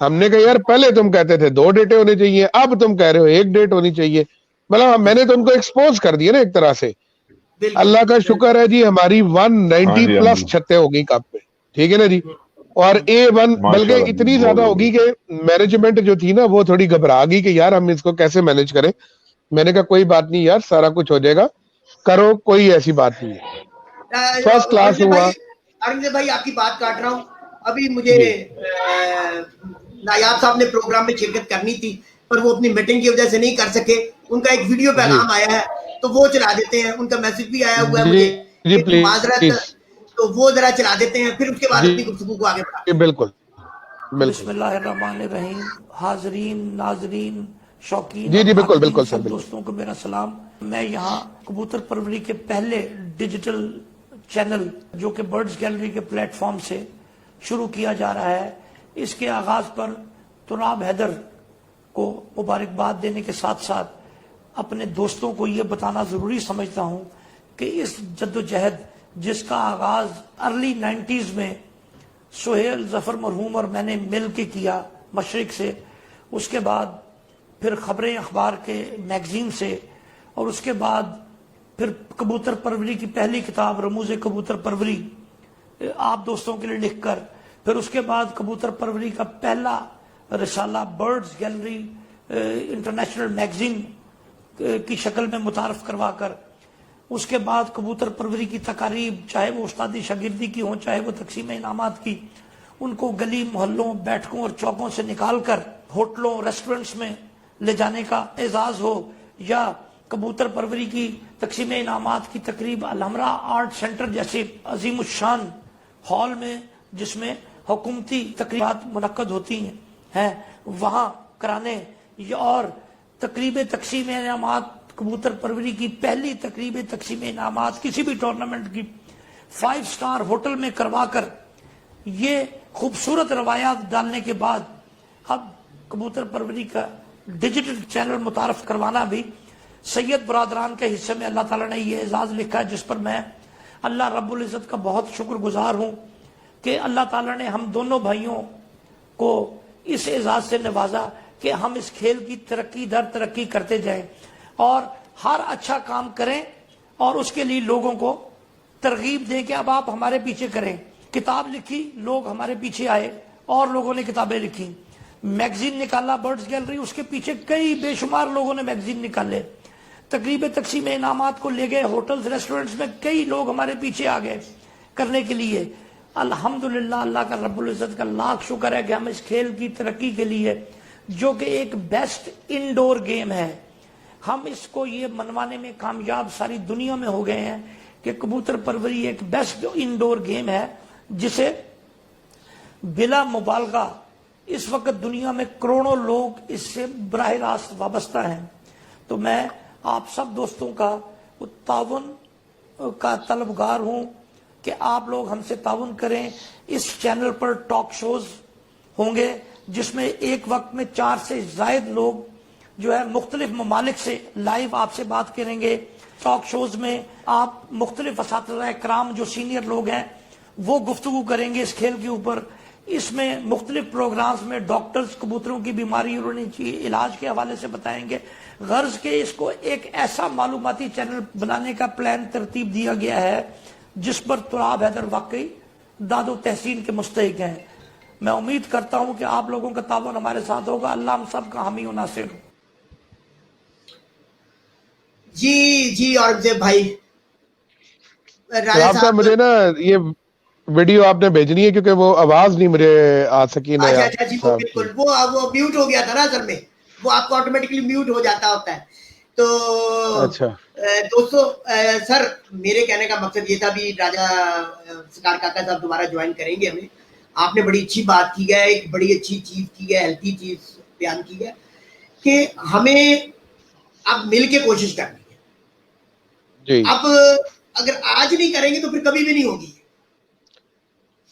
ہم نے کہا یار پہلے تم کہتے تھے 2 ڈیٹیں ہونی چاہیے, اب تم کہہ رہے ہو 1 ڈیٹ ہونی چاہیے. مطلب میں نے تو ان کو ایکسپوز کر دیا نا ایک طرح سے. بالکل اللہ کا شکر ہے جی, ہماری 190 جی, پلس چھتیں ہوگی کپ پہ, ٹھیک ہے نا جی. اور A1 بلکہ اتنی زیادہ ہوگی کہ مینجمنٹ جو تھی نا وہ تھوڑی گھبرا گئی کہ یار ہم اس کو کیسے مینج کریں. میں نے کہا کوئی بات نہیں یار, سارا کچھ ہو جائے گا, کرو, کوئی ایسی بات نہیں ہے. فرسٹ کلاس ہوا. اورنگزیب بھائی آپ کی بات کاٹ رہا ہوں, ابھی مجھے نایاب صاحب نے پروگرام میں شرکت کرنی تھی پر وہ اپنی میٹنگ کی وجہ سے نہیں کر سکے. ان کا ایک ویڈیو پیغام آیا ہے تو وہ چلا دیتے ہیں, ان کا میسج بھی آیا ہوا ہے مجھے کہ معذرت, تو وہ ذرا چلا دیتے ہیں, پھر اس کے بعد اپنی گفتگو کو آگے بڑھاتے ہیں. بالکل بسم اللہ الرحمن الرحیم. حاضرین, ناظرین, شوقین جی اور بالکل ناقدین بالکل سب دوستوں کو میرا سلام. میں یہاں کبوتر پروری کے پہلے ڈیجیٹل چینل جو کہ برڈز گیلری کے پلیٹ فارم سے شروع کیا جا رہا ہے, اس کے آغاز پر تراب حیدر کو مبارکباد دینے کے ساتھ ساتھ اپنے دوستوں کو یہ بتانا ضروری سمجھتا ہوں کہ اس جدوجہد جس کا آغاز ارلی 90s میں سہیل ظفر مرحوم اور میں نے مل کے کیا مشرق سے, اس کے بعد پھر خبریں اخبار کے میگزین سے, اور اس کے بعد پھر کبوتر پروری کی پہلی کتاب رموز کبوتر پروری آپ دوستوں کے لیے لکھ کر, پھر اس کے بعد کبوتر پروری کا پہلا رسالہ برڈز گیلری انٹرنیشنل میگزین کی شکل میں متعارف کروا کر, اس کے بعد کبوتر پروری کی تقاریب چاہے وہ استادی شاگردی کی ہوں چاہے وہ تقسیم انعامات کی, ان کو گلی محلوں بیٹھکوں اور چوکوں سے نکال کر ہوٹلوں ریسٹورنٹس میں لے جانے کا اعزاز ہو, یا کبوتر پروری کی تقسیم انعامات کی تقریب الحمرہ آرٹ سینٹر جیسے عظیم الشان ہال میں جس میں حکومتی تقریبات منعقد ہوتی ہیں وہاں کرانے, اور تقریب تقسیم انعامات کبوتر پروری کی پہلی تقریب تقسیم انعامات کسی بھی ٹورنامنٹ کی 5 سٹار ہوٹل میں کروا کر, یہ خوبصورت روایات ڈالنے کے بعد اب کبوتر پروری کا ڈیجیٹل چینل متعارف کروانا بھی سید برادران کے حصے میں اللہ تعالیٰ نے یہ اعزاز لکھا ہے, جس پر میں اللہ رب العزت کا بہت شکر گزار ہوں کہ اللہ تعالیٰ نے ہم دونوں بھائیوں کو اس اعزاز سے نوازا کہ ہم اس کھیل کی ترقی در ترقی کرتے جائیں اور ہر اچھا کام کریں, اور اس کے لیے لوگوں کو ترغیب دیں کہ اب آپ ہمارے پیچھے کریں. کتاب لکھی, لوگ ہمارے پیچھے آئے اور لوگوں نے کتابیں لکھی. میگزین نکالا برڈز گیلری, اس کے پیچھے کئی بے شمار لوگوں نے میگزین نکالے. تقریب تقسیم انعامات کو لے گئے ہوٹلز ریسٹورنٹس میں, کئی لوگ ہمارے پیچھے آ گئے کرنے کے لیے. الحمدللہ اللہ کا رب العزت کا لاکھ شکر ہے کہ ہم اس کھیل کی ترقی کے لیے, جو کہ ایک بیسٹ انڈور گیم ہے, ہم اس کو یہ منوانے میں کامیاب ساری دنیا میں ہو گئے ہیں کہ کبوتر پروری ایک بیسٹ انڈور گیم ہے جسے بلا مبالغہ اس وقت دنیا میں کروڑوں لوگ اس سے براہ راست وابستہ ہیں. تو میں آپ سب دوستوں کا تعاون کا طلبگار ہوں کہ آپ لوگ ہم سے تعاون کریں. اس چینل پر ٹاک شوز ہوں گے جس میں ایک وقت میں 4 سے زائد لوگ جو ہے مختلف ممالک سے لائیو آپ سے بات کریں گے. ٹاک شوز میں آپ مختلف اساتذہ کرام جو سینئر لوگ ہیں وہ گفتگو کریں گے اس کھیل کے اوپر. اس میں مختلف پروگرامز میں ڈاکٹرز کبوتروں کی بیماری اور علاج کے حوالے سے بتائیں گے. غرض کہ اس کو ایک ایسا معلوماتی چینل بنانے کا پلان ترتیب دیا گیا ہے جس پر تراب حیدر واقعی داد و تحسین کے مستحق ہیں. میں امید کرتا ہوں کہ آپ لوگوں کا تعاون ہمارے ساتھ ہوگا. اللہ ہم سب کا حامی و ناصر ہو. جی اورنگزیب بھائی, آپ صاحب مجھے نا یہ ویڈیو آپ نے بھیجنی ہے کیونکہ وہ آواز نہیں مجھے آ سکی نا. اچھا جی, وہ بالکل وہ میوٹ ہو گیا تھا نا اصل میں, وہ آپ کو آٹومیٹکلی میوٹ ہو جاتا ہوتا ہے. تو اچھا دوستو, سر میرے کہنے کا مقصد یہ تھا, بھی راجہ سکار کاکا صاحب دوبارہ جوائن کریں گے ہمیں. آپ نے بڑی اچھی بات کی ہے, ایک بڑی اچھی چیز کی ہے, ہیلتھی چیز بیان کی ہے کہ ہمیں اب مل کے کوشش کرنی ہے. اب اگر آج نہیں کریں گے تو پھر کبھی بھی نہیں ہوگی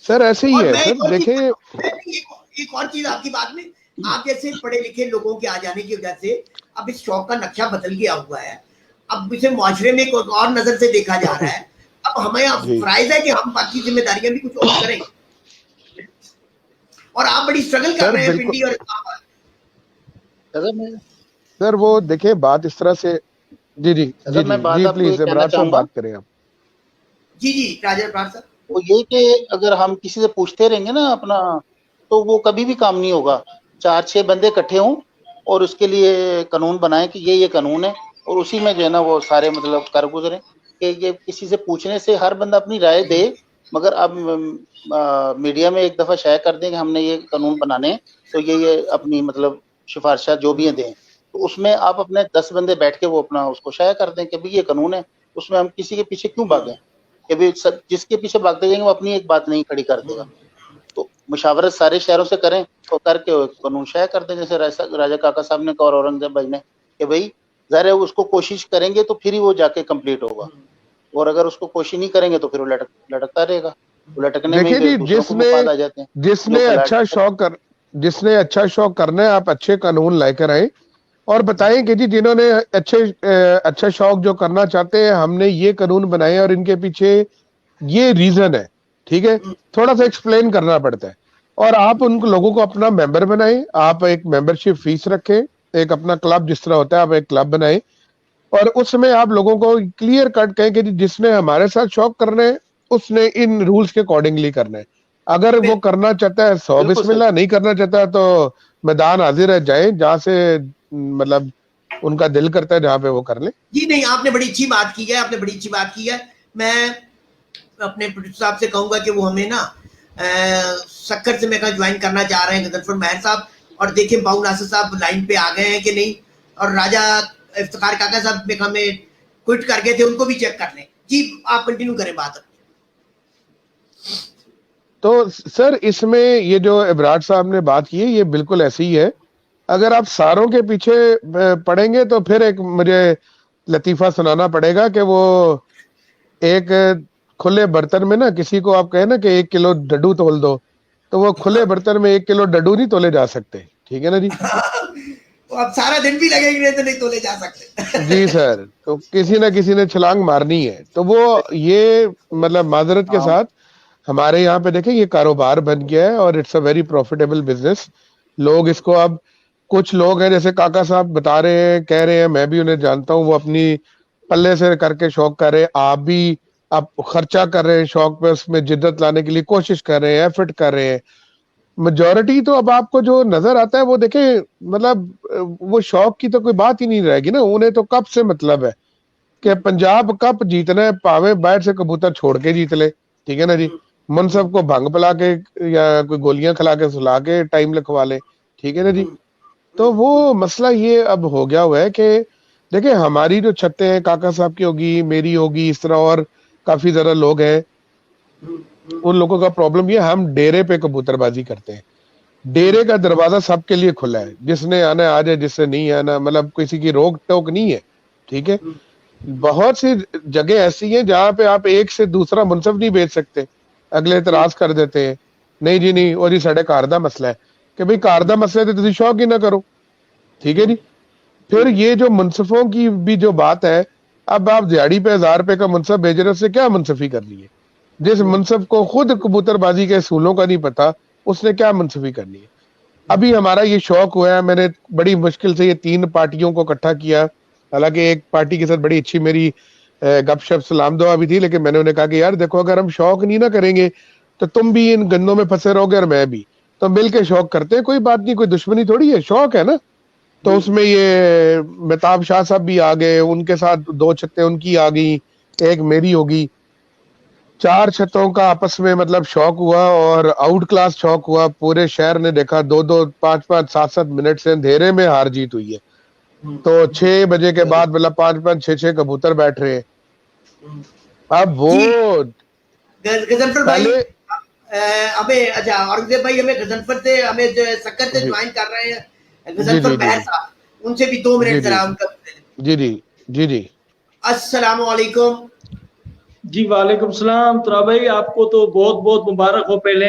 سر. ایسے ہی ہے سر. دیکھیں ایک اور چیز آپ کی بات میں, آپ جیسے پڑھے لکھے لوگوں کے آ جانے کی وجہ سے اب اس شوق کا نقشہ بدل گیا ہوا ہے. اب اسے معاشرے میں ایک اور نظر سے دیکھا جا رہا ہے. اب ہمیں فرائض ہے کہ ہم باقی ذمہ داریاں بھی کچھ اور کریں, اور آپ بڑی اسٹرگل کر سر رہے ہیں بالکل پنڈی اور اسلام آباد. سر وہ دیکھیں بات اس طرح سے جی جی اگر جی میں جی بات جی آپ کو یہ پلیز کہنا ابرار چاہوں صاحب گا، بات کریں آپ. جی راجہ ابرار صاحب. وہ یہ کہ اگر ہم کسی سے پوچھتے رہیں گے نا اپنا، تو وہ کبھی بھی کام نہیں ہوگا. 4-6 بندے اکٹھے ہوں اور اس کے لیے قانون بنائیں کہ یہ قانون ہے، اور اسی میں جو ہے نا وہ سارے مطلب کر گزریں. کہ یہ کسی سے پوچھنے سے ہر بندہ اپنی رائے دے، مگر اب میڈیا میں ایک دفعہ شائع کر دیں کہ ہم نے یہ قانون بنانے، تو یہ اپنی مطلب سفارشات جو بھی ہیں دیں. تو اس میں آپ اپنے 10 بندے بیٹھ کے وہ اپنا اس کو شائع کر دیں کہ بھئی یہ قانون ہے. اس میں ہم کسی کے پیچھے کیوں بھاگیں کہ بھی جس کے پیچھے بھاگتے جائیں گے وہ اپنی ایک بات نہیں کھڑی کر دے گا. تو مشاورت سارے شہروں سے کریں اور کر کے قانون شائع کر دیں، جیسے راجہ کاکا صاحب نے کہا اور اورنگزیب بھائی نے کہ بھئی ظاہر ہے اس کو کوشش کریں گے تو پھر ہی وہ جا کے کمپلیٹ ہوگا، اور اگر اس کو کوشش نہیں کریں گے تو پھر وہ لٹکتا رہے گا. وہ لٹکنے میں ہی دیکھیں پھر جی دوسروں کو مفاد آ جاتے ہیں جو جس نے اچھا شوق کرنا ہے آپ اچھے قانون لے کر آئیں اور بتائیں کہ جی جنہوں نے اچھا شوق جو کرنا چاہتے ہیں ہم نے یہ قانون بنائے اور ان کے پیچھے یہ ریزن ہے، ٹھیک ہے، تھوڑا سا ایکسپلین کرنا پڑتا ہے. اور آپ ان لوگوں کو اپنا ممبر بنائیں، آپ ایک ممبرشپ فیس رکھیں، ایک اپنا کلب جس طرح ہوتا ہے آپ ایک کلب بنائیں، اور اس میں آپ لوگوں کو کلیئر کٹ کہیں کہ جس نے ہمارے ساتھ شوق کرنا ہے اس نے ان رولز کے اکارڈنگلی کرنا ہے. اگر وہ کرنا چاہتا ہے 100 بالکل بسم صحیح. اللہ، نہیں کرنا چاہتا تو میدان حاضر ہے، جائیں جہاں سے مطلب ان کا دل کرتا ہے جہاں پہ وہ کر لیں. جی نہیں، آپ نے بڑی اچھی بات کی ہے، آپ نے بڑی اچھی بات کی ہے. میں اپنے پروڈیوسر صاحب سے کہوں گا کہ وہ ہمیں نا سکر سے میں کہا جوائن کرنا چاہ رہے ہیں غضنفر ماہر صاحب، اور دیکھیں باؤ ناصر صاحب لائن پہ آ گئے ہیں کہ نہیں، اور راجہ افتخار کاکا صاحب میں ہمیں کوئٹ کر گئے تھے، ان کو بھی چیک کر لیں. جی آپ کنٹینیو کریں بات. تو سر اس میں یہ جو ابراج صاحب نے بات کی ہے یہ بالکل ایسی ہی ہے. اگر آپ ساروں کے پیچھے پڑیں گے تو پھر ایک مجھے لطیفہ سنانا پڑے گا کہ وہ ایک کھلے برتن میں نا کسی کو آپ کہیں نا کہ 1 کلو ڈڈو تول دو، تو وہ کھلے برتن میں 1 کلو ڈڈو نہیں تولے جا سکتے، ٹھیک ہے نا جی. اب سارا دن بھی لگے گی تو نہیں تولے جا سکتے. جی سر، تو کسی نہ کسی نے چھلانگ مارنی ہے. تو وہ یہ مطلب معذرت کے ہاں ساتھ ہمارے یہاں پہ دیکھیں یہ کاروبار بن گیا ہے اور it's a very profitable business. لوگ اس کو اب کچھ لوگ ہیں جیسے کاکا صاحب بتا رہے ہیں، کہہ رہے ہیں، میں بھی انہیں جانتا ہوں، وہ اپنی پلے سے کر کے شوق کر رہے ہیں. آپ بھی آپ خرچہ کر رہے ہیں شوق پہ، اس میں جدت لانے کے لیے کوشش کر رہے ہیں، ایفرٹ کر رہے ہیں. میجورٹی تو اب آپ کو جو نظر آتا ہے وہ دیکھیں مطلب وہ شوق کی تو کوئی بات ہی نہیں رہے گی نا. انہیں تو کپ سے مطلب ہے کہ پنجاب کپ جیتنا ہے، پاوے بیٹ سے کبوتر چھوڑ کے جیت لے، ٹھیک ہے نا جی. منصب کو بھنگ پلا کے یا کوئی گولیاں کھلا کے سلا کے ٹائم لکھوا لے، ٹھیک ہے نا جی. تو وہ مسئلہ یہ اب ہو گیا ہوا ہے کہ دیکھیں ہماری جو چھتیں ہیں کاکا صاحب کی ہوگی، میری ہوگی، اس طرح اور کافی زیادہ لوگ ہیں، ان لوگوں کا پرابلم یہ ہم ڈیرے پہ کبوتر بازی کرتے ہیں. ڈیرے کا دروازہ سب کے لیے کھلا ہے، جس نے آنا ہے آ جائے، جس سے نہیں آنا مطلب کسی کی روک ٹوک نہیں ہے، ٹھیک ہے. بہت سی جگہ ایسی ہیں جہاں پہ آپ ایک سے دوسرا منصب نہیں بھیج سکتے، اگلے اعتراض کر دیتے ہیں، نہیں جی نہیں، اور جی ساڑھے کار دا مسئلہ ہے کہ بھئی کار دا مسئلہ ہے تو تسی شوق ہی نہ کرو، ٹھیک ہے جی. پھر یہ جو منصفوں کی بھی جو بات ہے، اب آپ دیہڑی پہ 1000 روپے کا منصب بھیج رہے، اس سے کیا منصفی کرنی ہے؟ جس منصب کو خود کبوتر بازی کے اصولوں کا نہیں پتا، اس نے کیا منصفی کرنی ہے؟ ابھی ہمارا یہ شوق ہوا ہے، میں نے بڑی مشکل سے یہ 3 پارٹیوں کو اکٹھا کیا، حالانکہ ایک پارٹی کے ساتھ بڑی اچھی میری گپ شپ سلام دعا بھی تھی، لیکن میں نے انہیں کہا کہ یار دیکھو اگر ہم شوق نہیں نہ کریں گے تو تم بھی ان گندوں میں پھنسے رہو گے اور میں بھی، تو مل کے شوق کرتے ہیں، کوئی بات نہیں، کوئی دشمنی تھوڑی ہے، شوق ہے نا. تو اس میں یہ مہتاب شاہ صاحب بھی آ گئے، ان کے ساتھ 2 چھتیں ان کی آ گئی، ایک میری ہوگی، 4 چھتوں کا آپس میں مطلب شوق ہوا اور آؤٹ کلاس شوق ہوا. پورے شہر نے دیکھا 2-2 5-5 7-7 منٹ سے اندھیرے میں ہار جیت ہوئی ہے. تو 6 بجے کے بعد مطلب 5-5 6-6 کبوتر بیٹھ رہے ہیں. اب وہ جی غضنفر بھائی پہلے ہمیں اچھا اورنگزیب بھائی ہمیں غضنفر سے ہمیں سکر سے جی جوائن کر رہے ہیں جی غضنفر جی جی مہر صاحب، ان سے بھی 2 جی منٹ جی ذرا ان کا. جی جی جی جی السلام علیکم. جی وعلیکم السلام. ترا بھائی آپ کو تو بہت بہت مبارک ہو. پہلے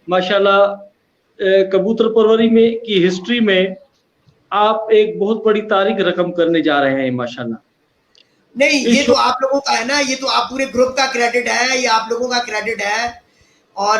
ماشاءاللہ کبوتر پروری میں کی ہسٹری میں آپ ایک بہت بڑی تاریخ رقم کرنے جا رہے ہیں ماشاءاللہ. نہیں یہ تو آپ لوگوں کا ہے نا، یہ تو آپ پورے گروپ کا کریڈٹ ہے، یہ آپ لوگوں کا کریڈٹ ہے. اور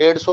150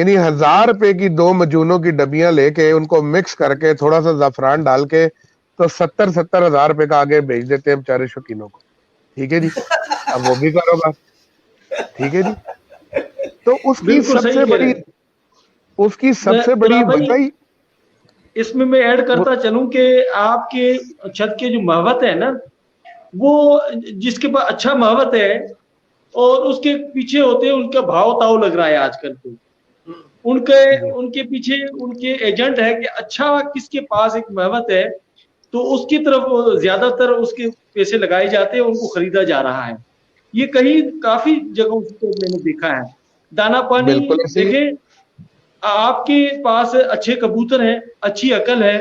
یعنی 1000 روپے کی 2 مجونوں کی ڈبیاں لے کے ان کو مکس کر کے تھوڑا سا زعفران ڈال کے تو 70 ہزار روپے کا آگے بھیج دیتے ہیں بیچارے شوقینوں کو. ٹھیک ہے جی, اب وہ بھی کاروبار. ٹھیک ہے جی, تو اس کی بالکل سب صحیح سے کہہ رہے بڑی ہیں. اس کی سب سے بڑی طلحہ بھائی، وجہ اس میں ایڈ کرتا چلوں کہ آپ کے چھت کے جو محوت ہے نا، وہ جس کے پاس اچھا محوت ہے اور اس کے پیچھے ہوتے ہیں ان کا بھاؤ تاؤ لگ رہا ہے آج کل تو ان کے پیچھے ان کے ایجنٹ ہے کہ اچھا کس کے پاس ایک محوت ہے تو اس کی طرف زیادہ تر اس کے پیسے لگائے جاتے ہیں، ان کو خریدا جا رہا ہے. یہ کہیں کافی جگہوں سے میں نے دیکھا ہے. دانا پانی بالکل ایسے ہی دیکھیں، آپ کے پاس اچھے کبوتر ہیں، اچھی عقل ہے،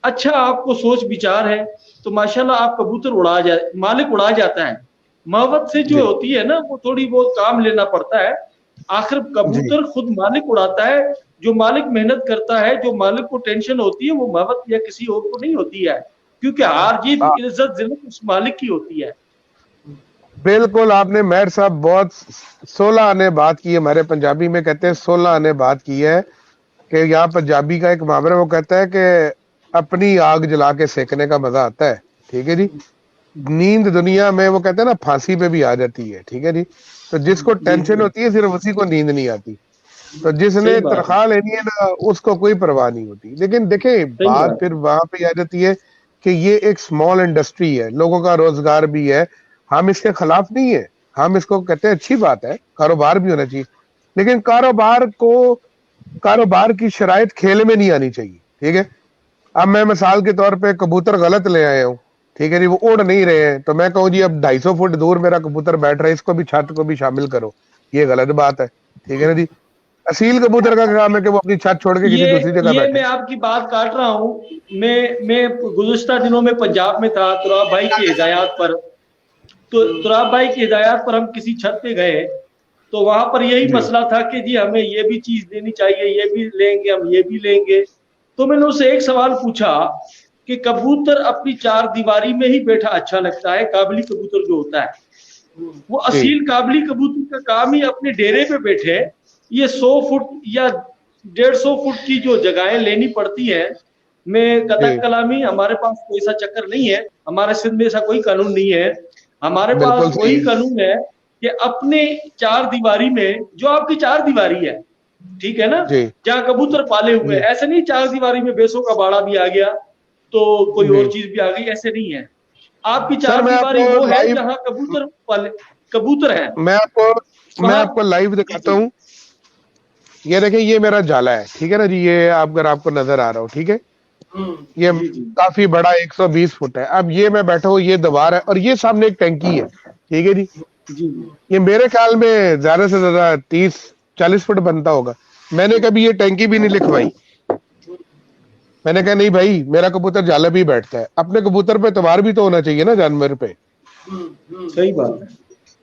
اچھا آپ کو سوچ بچار ہے تو ماشاءاللہ آپ کبوتر مالک اڑا جاتا ہے. محبت سے جو جی ہوتی ہے نا وہ تھوڑی بہت کام لینا پڑتا ہے. آخر جی کبوتر خود مالک اڑاتا ہے. جو مالک محنت کرتا ہے، جو مالک کو ٹینشن ہوتی ہے، وہ محبت یا کسی اور کو نہیں ہوتی ہے، کیونکہ ہار جیت عزت ذلت اس مالک کی ہوتی ہے. بالکل. آپ نے مہر صاحب بہت 16 آنے بات کی ہے. ہمارے پنجابی میں کہتے ہیں 16 آنے بات کی ہے کہ یہاں پنجابی کا ایک محاورہ وہ کہتا ہے کہ اپنی آگ جلا کے سیکنے کا مزہ آتا ہے. ٹھیک ہے جی, نیند دنیا میں وہ کہتے ہیں نا پھانسی پہ بھی آ جاتی ہے. ٹھیک ہے جی, تو جس کو ٹینشن ہوتی ہے صرف اسی کو نیند نہیں آتی. تو جس نے صحیح بات ہے، تنخواہ لینی ہے نا اس کو کوئی پرواہ نہیں ہوتی. لیکن دیکھیں صحیح بات بات پھر وہاں پہ آ جاتی ہے کہ یہ ایک سمال انڈسٹری ہے, لوگوں کا روزگار بھی ہے. ہم اس کے خلاف نہیں ہیں, ہم اس کو کہتے ہیں اچھی بات ہے, کاروبار بھی ہونا چاہیے, لیکن کاروبار کی شرائط کھیل میں نہیں آنی چاہیے. ٹھیک ہے, اب میں مثال کے طور پہ کبوتر غلط لے آیا ہوں. ٹھیک ہے جی, وہ اڑ نہیں رہے ہیں تو میں کہوں جی اب 250 فٹ دور میرا کبوتر بیٹھ رہا ہے, اس کو بھی چھت کو بھی شامل کرو, یہ غلط بات ہے. ٹھیک ہے نا جی, اصیل کبوتر کا کام ہے کہ وہ اپنی چھت چھوڑ کے کسی دوسری جگہ یہ بیٹھے. میں آپ کی بات کاٹ رہا ہوں. میں گزشتہ دنوں میں پنجاب میں تھا تراب بھائی کی ہدایات پر. تو تراب بھائی کی ہدایات پر ہم کسی چھت پہ گئے تو وہاں پر یہی جی مسئلہ تھا کہ جی ہمیں یہ بھی چیز دینی چاہیے, یہ بھی لیں گے, ہم یہ بھی لیں گے. تو میں نے اسے ایک سوال پوچھا کہ کبوتر اپنی 4 دیواری میں ہی بیٹھا اچھا لگتا ہے, قابلی کبوتر جو ہوتا ہے وہ جی اصیل قابلی کبوتر کا کام ہی اپنے ڈیرے پہ بیٹھے, یہ 100 فٹ یا 150 فٹ کی جو جگہیں لینی پڑتی ہیں. میں قطع جی کلامی, ہمارے پاس کوئی ایسا چکر نہیں ہے, ہمارے سندھ میں ایسا کوئی قانون نہیں ہے. ہمارے پاس بالکل صحیح وہی ہے. قانون ہے کہ اپنے 4 دیواری میں, جو آپ کی 4 دیواری ہے, ٹھیک ہے نا, جی جہاں کبوتر پالے ہوئے, جی ایسے نہیں 4 دیواری میں بیسوں کا باڑا بھی آ گیا تو کوئی جی اور چیز بھی آ گئی, ایسے نہیں ہے. آپ کی سر 4 میں آپ دیواری کو وہ ہے لائیو جہاں کبوتر ہے. میں آپ کو لائیو دکھاتا ہوں. یہ دیکھیں, یہ میرا جالا ہے. ٹھیک ہے نا جی, یہ اگر آپ کو نظر آ رہا ہو. ٹھیک ہے, یہ جی جی کافی بڑا 120 فٹ ہے. اب یہ میں بیٹھا ہوں, یہ دیوار ہے اور یہ سامنے ایک ٹینکی ہے. ٹھیک ہے جی, جی یہ میرے خیال میں زیادہ سے زیادہ 30-40 فٹ بنتا ہوگا. میں نے کبھی یہ ٹینکی بھی نہیں لکھوائی. میں نے کہا نہیں بھائی, میرا کبوتر جالے پہ ہی بیٹھتا ہے. اپنے کبوتر پہ اتوار بھی تو ہونا چاہیے نا جانور پہ. صحیح بات ہے.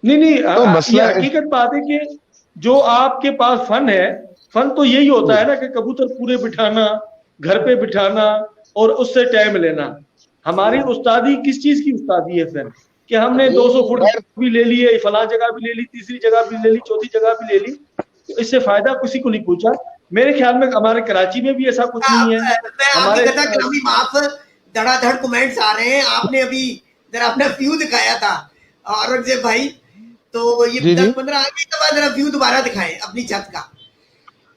نہیں تو یہ مسئلہ حقیقت بات ہے کہ جو آپ کے پاس فن ہے, فن تو یہی ہوتا ہے نا کہ کبوتر پورے بٹھانا, گھر پہ بٹھانا اور اس سے ٹائم لینا. ہماری استادی کس چیز کی استادی ہے پھر, کہ ہم نے 200 فٹ بھی لے لی, فلاں جگہ بھی لے لی, تیسری جگہ بھی لے لی, چوتھی جگہ بھی لے لی, تو اس سے فائدہ کسی کو نہیں پوچھا. میرے خیال میں ہمارے کراچی میں بھی ایسا کچھ نہیں ہے. میں آپ کی ہمارے قطع کلامی معاف, دھڑا دھڑ کمنٹس آ رہے ہیں. آپ نے ابھی ذرا اپنا ویو دکھایا تھا اورنگزیب بھائی, تو یہ جی جی 10-15 آگے کے بعد ذرا ویو دوبارہ دکھائیں اپنی چھت کا.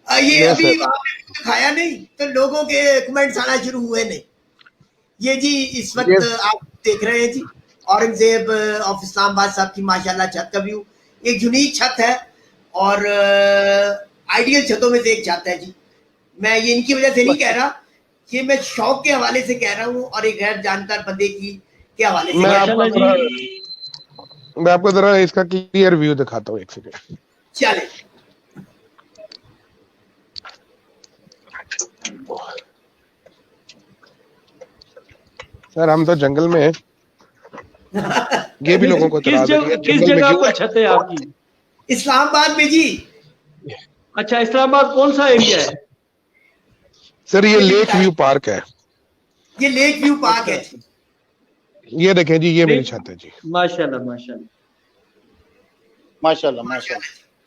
یہ یس ابھی سر. وہاں پہ ویو دکھایا نہیں تو لوگوں کے کمنٹس آنا شروع ہوئے نہیں. یہ جی اس وقت آپ دیکھ رہے ہیں جی اورنگزیب آف اسلام آباد صاحب کی ماشاءاللہ چھت کا ویو. ایک یونیک چھت ہے اور آئیڈیل چھتوں میں سے ایک چھت ہے جی. میں یہ ان کی وجہ سے نہیں کہہ رہا, یہ میں شوق کے حوالے سے کہہ رہا ہوں اور ایک غیر جانکار بندے کی کے حوالے سے کہہ رہا ہوں. میں آپ کو ذرا اس کا کلیئر ویو دکھاتا ہوں, ایک سیکنڈ. چلے سر ہم تو جنگل میں ہیں, یہ بھی لوگوں کو اعتراض ہے کہ کس جنگل میں جگہ کیوں پر ہے. چھت ہے آپ کی؟ اسلام آباد میں جی. اچھا, اسلام آباد کون سا ایریا ہے؟ سر یہ لیک ویو پارک ہے. یہ لیک ویو پارک ہے جی. یہ دیکھیں جی, یہ میری چھت ہے جی. ماشاءاللہ ماشاءاللہ ماشاءاللہ ماشاءاللہ.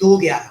2-11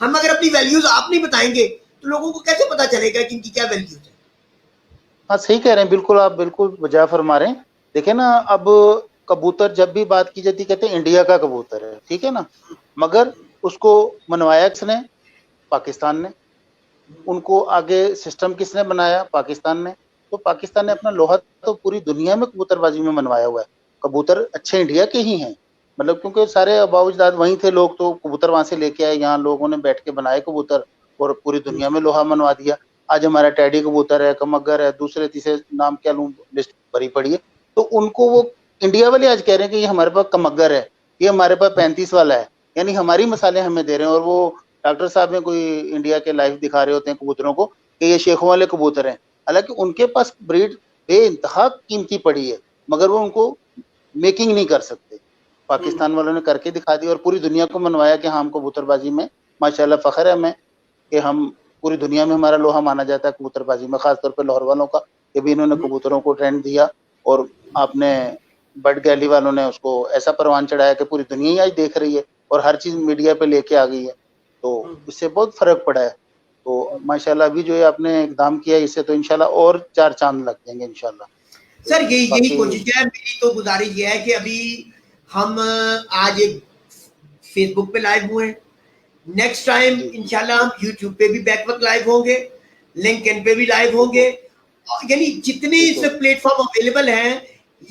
ہم اگر اپنی ویلیوز آپ نہیں بتائیں گے تو لوگوں کو کیسے پتا چلے گا کہ ان کی کیا ویلیوز ہیں؟ ہاں صحیح کہہ رہے ہیں، بالکل آپ بالکل بجا فرما رہے ہیں. دیکھیں نا، اب کبوتر جب بھی بات کی جاتی کہتے ہیں انڈیا کا کبوتر ہے، ٹھیک ہے نا، مگر اس کو منوایا کس نے؟ پاکستان نے. ان کو آگے سسٹم کس نے بنایا؟ پاکستان نے. تو پاکستان نے اپنا لوہا تو پوری دنیا میں کبوتر بازی میں منوایا ہوا ہے. کبوتر اچھے انڈیا کے ہی ہیں، مطلب کیونکہ سارے آباء و اجداد وہیں تھے، لوگ تو کبوتر وہاں سے لے کے آئے، یہاں لوگوں نے بیٹھ کے بنائے کبوتر اور پوری دنیا میں لوہا منوا دیا. آج ہمارا ٹیڈی کبوتر ہے، کمگر ہے، دوسرے تیسرے نام کیا لوں، لسٹ بھری پڑی ہے. تو ان کو وہ انڈیا والے آج کہہ رہے ہیں کہ یہ ہمارے پاس کمگر ہے، یہ ہمارے پاس 35 والا ہے، یعنی ہماری مثالیں ہمیں دے رہے ہیں. اور وہ ڈاکٹر صاحب میں کوئی انڈیا کے لائف دکھا رہے ہوتے ہیں کبوتروں کو کہ یہ شیخوں والے کبوتر ہیں، حالانکہ ان کے پاس بریڈ بے انتہا قیمتی پڑی ہے، مگر وہ ان کو میکنگ نہیں کر سکتے. پاکستان والوں نے کر کے دکھا دی اور پوری دنیا کو منوایا کہ ہم کبوتر بازی میں ماشاءاللہ فخر ہے ہمیں کہ ہم پوری دنیا میں ہمارا لوہا مانا جاتا ہے کبوتر بازی میں، خاص طور پہ لاہور والوں کا، کہ بھی انہوں نے کبوتروں کو ٹرینڈ دیا. اور آپ نے برڈ گیلی والوں نے اس کو ایسا پروان چڑھایا کہ پوری دنیا ہی آج دیکھ رہی ہے اور ہر چیز میڈیا پہ لے کے آ گئی ہے. تو اس سے بہت فرق پڑا ہے. تو ماشاءاللہ ابھی جو آپ نے اقدام کیا ہے اس سے تو انشاءاللہ اور 4 چاند لگ جائیں گے انشاءاللہ. سر یہی کوشش ہے. میری تو گزارش یہ ہے کہ ابھی ہم آج ایک فیس بک پہ لائیو ہوئے ہیں، نیکسٹ ٹائم انشاءاللہ ہم یوٹیوب پہ بھی بیک وقت لائیو ہوں گے، لنک ان پہ بھی لائیو ہوں گے. یعنی جتنے اس پلیٹ فارم اویلیبل ہیں،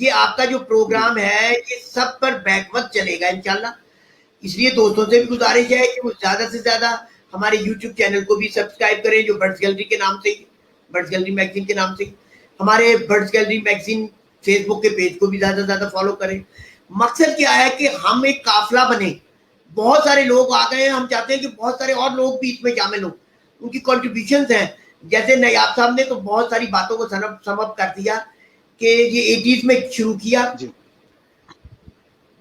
یہ آپ کا جو پروگرام ہے یہ سب پر بیک وقت چلے گا انشاءاللہ. اس لیے دوستوں سے بھی گزارش ہے کہ وہ زیادہ سے زیادہ ہمارے یوٹیوب چینل کو بھی سبسکرائب کریں، جو برڈز گیلری کے نام سے، برڈز گیلری میگزین کے نام سے. ہمارے برڈز گیلری میگزین فیس بک کے پیج کو بھی زیادہ سے زیادہ فالو کریں. مقصد کیا ہے کہ ہم ایک قافلہ بنے. بہت سارے لوگ آ گئے ہیں، ہم چاہتے ہیں کہ بہت سارے اور لوگ بھی اس میں شامل ہوں، ان کی کنٹریبیوشنز ہیں. جیسے نیاب صاحب نے تو بہت ساری باتوں کو سم اپ کر دیا کہ یہ 80s میں شروع کیا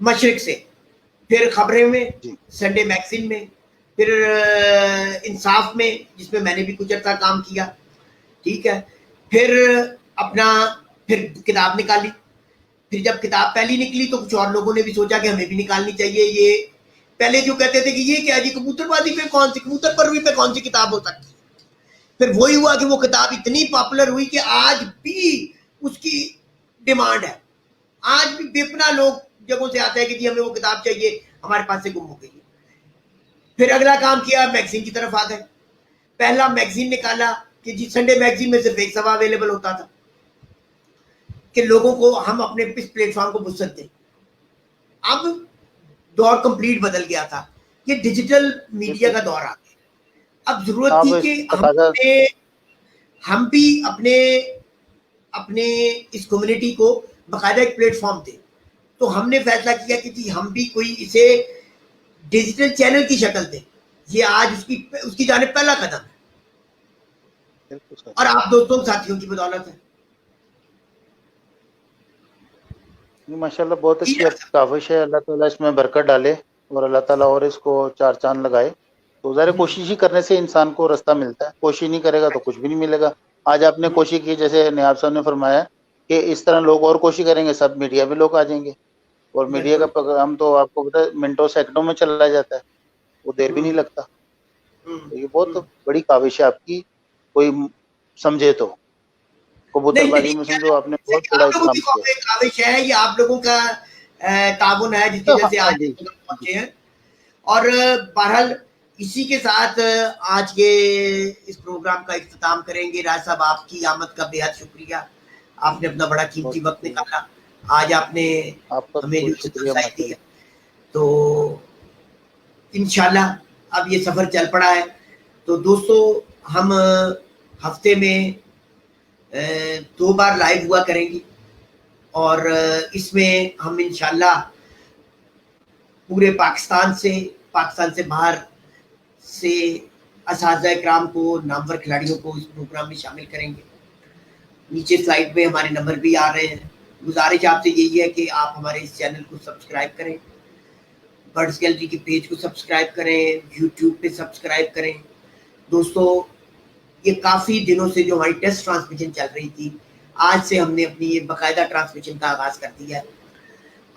مشرق سے، پھر خبریں میں، سنڈے میگزین میں، پھر انصاف میں جس میں نے بھی کچھ عرصہ کام کیا، ٹھیک ہے، پھر اپنا پھر کتاب نکالی. پھر جب کتاب پہلی نکلی تو کچھ اور لوگوں نے بھی سوچا کہ ہمیں بھی نکالنی چاہیے. یہ پہلے جو کہتے تھے کہ یہ کیا جی کبوتر بازی پہ کون سی، کبوتر پروی پہ کون سی کتاب ہو سکتی ہے. پھر وہی ہوا کہ وہ کتاب اتنی پاپولر ہوئی کہ آج بھی اس کی ڈیمانڈ ہے. آج بھی بے پناہ لوگ جگہوں سے آتے ہیں کہ جی ہمیں وہ کتاب چاہیے، ہمارے پاس سے گم ہو گئی ہے. پھر اگلا کام کیا، میگزین کی طرف آ گئے. پہلا میگزین نکالا کہ جی سنڈے میگزین میں صرف ایک صفحہ اویلیبل ہوتا تھا کہ لوگوں کو ہم اپنے اس پلیٹ فارم کو وسعت دیں. اب دور کمپلیٹ بدل گیا تھا، یہ ڈیجیٹل میڈیا کا دور آ گیا. اب ضرورت تھی کہ ہم بھی اپنے اس کمیونٹی کو باقاعدہ ایک پلیٹ فارم دیں. تو ہم نے فیصلہ کیا کہ جی ہم بھی کوئی اسے ڈیجیٹل چینل کی شکل دیں. یہ آج اس کی جانب پہلا قدم ہے اور آپ دوستوں ساتھیوں کی بدولت ہے. ماشاءاللہ بہت اچھی کاوش ہے. اللہ تعالیٰ اس میں برکت ڈالے اور اللہ تعالیٰ اور اس کو 4 چاند لگائے. تو ظاہر کوشش ہی کرنے سے انسان کو رستہ ملتا ہے، کوشش نہیں کرے گا تو کچھ بھی نہیں ملے گا. آج آپ نے کوشش کی، جیسے نیاب صاحب نے فرمایا کہ اس طرح لوگ اور کوشش کریں گے، سب میڈیا میں لوگ آ جائیں گے. اور میڈیا کا پیغام تو آپ کو پتا ہے منٹوں سیکنڈوں میں چلا جاتا ہے، وہ دیر بھی نہیں لگتا. یہ بہت بڑی کاوش ہے آپ کی، کوئی سمجھے تو. کبوتر بازی میں سمجھو آپ نے بہت بڑا کام کیا. کاوش ہے، یہ آپ لوگوں کا تعاون ہے جس کی وجہ سے آج پہنچے ہیں. اور بہرحال اسی کے ساتھ آج کے اس پروگرام کا اختتام کریں گے. راج صاحب آپ کی آمد کا بے حد شکریہ، آپ نے اپنا بڑا قیمتی وقت نکالا. آج آپ نے ہمیں جو سبسکرائب دی ہے، تو انشاءاللہ اب یہ سفر چل پڑا ہے. تو دوستو ہم ہفتے میں 2 بار لائیو ہوا کریں گی اور اس میں ہم انشاءاللہ پورے پاکستان سے باہر سے اساتذہ اکرام کو، نامور کھلاڑیوں کو اس پروگرام میں شامل کریں گے. نیچے سلائڈ میں ہمارے نمبر بھی آ رہے ہیں. گزارش آپ سے یہی ہے کہ آپ ہمارے اس چینل کو سبسکرائب کریں، برڈز گیلری کے پیج کو سبسکرائب کریں، یوٹیوب پہ سبسکرائب کریں. دوستو یہ کافی دنوں سے جو ہماری ٹیسٹ ٹرانسمیشن چل رہی تھی، آج سے ہم نے اپنی یہ باقاعدہ ٹرانسمیشن کا آغاز کر دیا ہے.